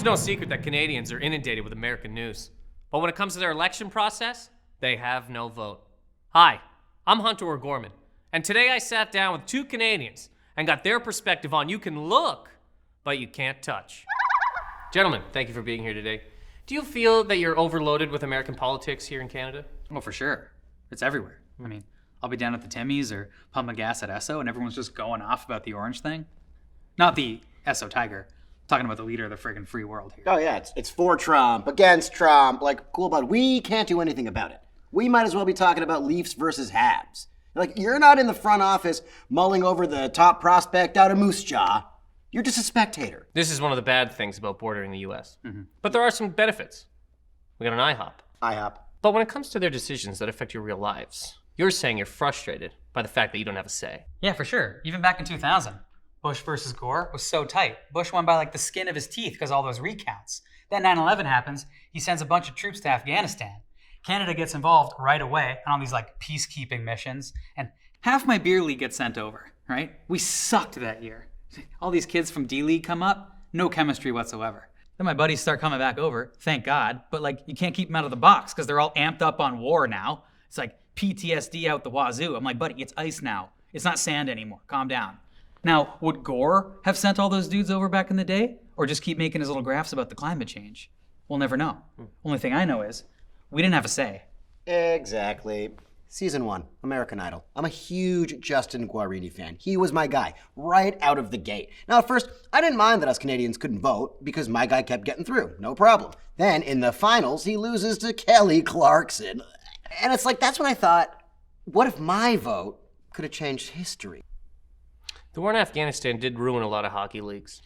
no secret that Canadians are inundated with American news. But when it comes to their election process, they have no vote. Hi, I'm Hunter O'Gorman, and today I sat down with two Canadians and got their perspective on you can look, but you can't touch. Gentlemen, thank you for being here today. Do you feel that you're overloaded with American politics here in Canada? Well, for sure. It's everywhere. I mean, I'll be down at the Timmy's or pumping gas at Esso, and everyone's just going off about the orange thing. Not the Esso Tiger. I'm talking about the leader of the friggin' free world here. Oh yeah, it's for Trump, against Trump, like, cool, but we can't do anything about it. We might as well be talking about Leafs versus Habs. Like, you're not in the front office mulling over the top prospect out of Moose Jaw. You're just a spectator. This is one of the bad things about bordering the U.S. But there are some benefits. We got an IHOP. IHOP. But when it comes to their decisions that affect your real lives, you're saying you're frustrated by the fact that you don't have a say. Yeah, for sure. Even back in 2000, Bush versus Gore was so tight. Bush won by like the skin of his teeth because all those recounts. Then 9/11 happens. He sends a bunch of troops to Afghanistan. Canada gets involved right away on all these like peacekeeping missions. And half my beer league gets sent over, right? We sucked that year. All these kids from D-League come up, no chemistry whatsoever. Then my buddies start coming back over, thank God. But like, you can't keep them out of the box because they're all amped up on war now. It's like PTSD out the wazoo. I'm like, buddy, it's ice now. It's not sand anymore. Calm down. Now, would Gore have sent all those dudes over back in the day? Or just keep making his little graphs about the climate change? We'll never know. Only thing I know is, we didn't have a say. Exactly. Season 1, American Idol. I'm a huge Justin Guarini fan. He was my guy, right out of the gate. Now, at first, I didn't mind that us Canadians couldn't vote because my guy kept getting through. No problem. Then, in the finals, he loses to Kelly Clarkson. And it's like, that's when I thought, what if my vote could have changed history? The war in Afghanistan did ruin a lot of hockey leagues.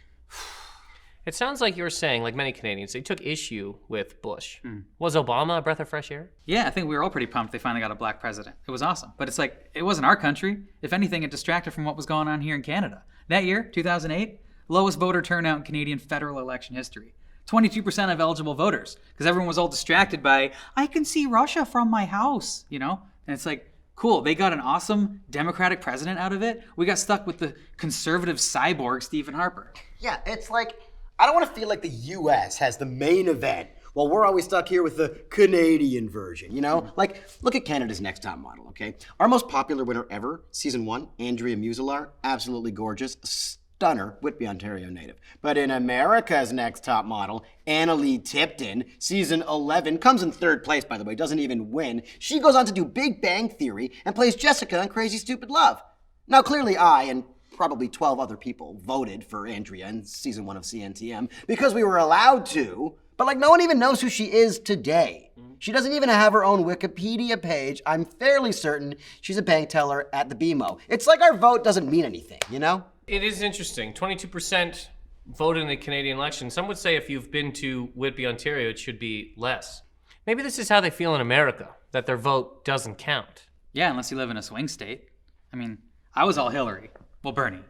It sounds like you're saying, like many Canadians, they took issue with Bush. Was Obama a breath of fresh air? Yeah, I think we were all pretty pumped they finally got a black president. It was awesome. But it's like, it wasn't our country. If anything, it distracted from what was going on here in Canada. That year, 2008, lowest voter turnout in Canadian federal election history. 22% of eligible voters. Because everyone was all distracted by, I can see Russia from my house, you know? And it's like, cool, they got an awesome Democratic president out of it. We got stuck with the conservative cyborg Stephen Harper. Yeah, it's like, I don't want to feel like the U.S. has the main event while we're always stuck here with the Canadian version, you know? Like, look at Canada's Next Top Model, okay? Our most popular winner ever, Season 1, Andrea Muselar, absolutely gorgeous, stunner, Whitby, Ontario native. But in America's Next Top Model, Annalee Tipton, Season 11, comes in third place, by the way, doesn't even win. She goes on to do Big Bang Theory and plays Jessica on Crazy Stupid Love. Now, clearly I, and probably 12 other people, voted for Andrea in Season 1 of CNTM because we were allowed to, but like no one even knows who she is today. She doesn't even have her own Wikipedia page. I'm fairly certain she's a bank teller at the BMO. It's like our vote doesn't mean anything, you know? It is interesting. 22% voted in the Canadian election. Some would say if you've been to Whitby, Ontario, it should be less. Maybe this is how they feel in America, that their vote doesn't count. Yeah, unless you live in a swing state. I mean, I was all Hillary. Well, Bernie,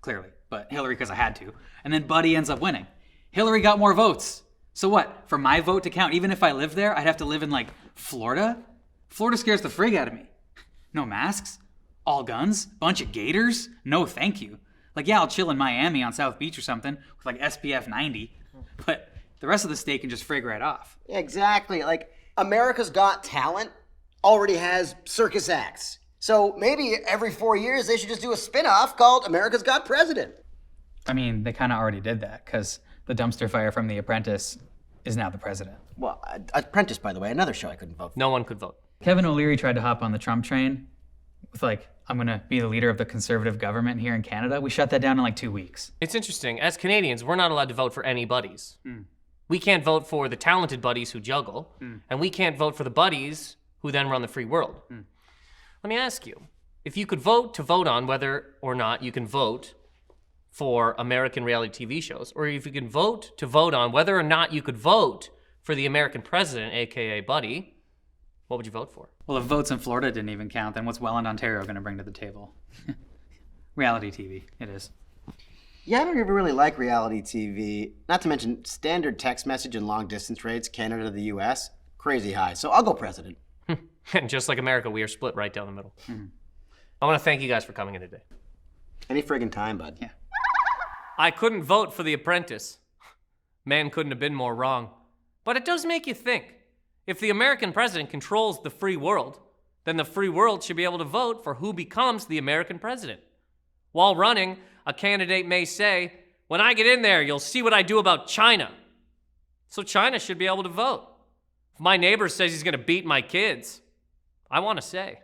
clearly, but Hillary because I had to. And then Buddy ends up winning. Hillary got more votes. So what? For my vote to count, even if I lived there, I'd have to live in, like, Florida? Florida scares the frig out of me. No masks? All guns? Bunch of gators? No thank you. Like, yeah, I'll chill in Miami on South Beach or something with, like, SPF 90. But the rest of the state can just frig right off. Exactly. Like, America's Got Talent already has circus acts. So maybe every 4 years they should just do a spin-off called America's Got President. I mean, they kind of already did that because the dumpster fire from The Apprentice is now the president. Well, Apprentice, by the way, another show I couldn't vote for. No one could vote. Kevin O'Leary tried to hop on the Trump train with like, I'm going to be the leader of the conservative government here in Canada. We shut that down in like 2 weeks. It's interesting. As Canadians, we're not allowed to vote for any buddies. We can't vote for the talented buddies who juggle, and we can't vote for the buddies who then run the free world. Let me ask you, if you could vote to vote on whether or not you can vote for American reality TV shows, or if you can vote to vote on whether or not you could vote for the American president, aka Buddy, what would you vote for? Well, if votes in Florida didn't even count, then what's Welland, Ontario going to bring to the table? Reality TV, it is. Yeah, I don't even really like reality TV. Not to mention standard text message and long distance rates, Canada to the US, crazy high. So I'll go president. And just like America, we are split right down the middle. I want to thank you guys for coming in today. Any friggin' time, bud. Yeah. I couldn't vote for The Apprentice, Man couldn't have been more wrong. But it does make you think. If the American president controls the free world, then the free world should be able to vote for who becomes the American president. While running, a candidate may say, when I get in there, you'll see what I do about China. So China should be able to vote. If my neighbor says he's going to beat my kids, I want to say,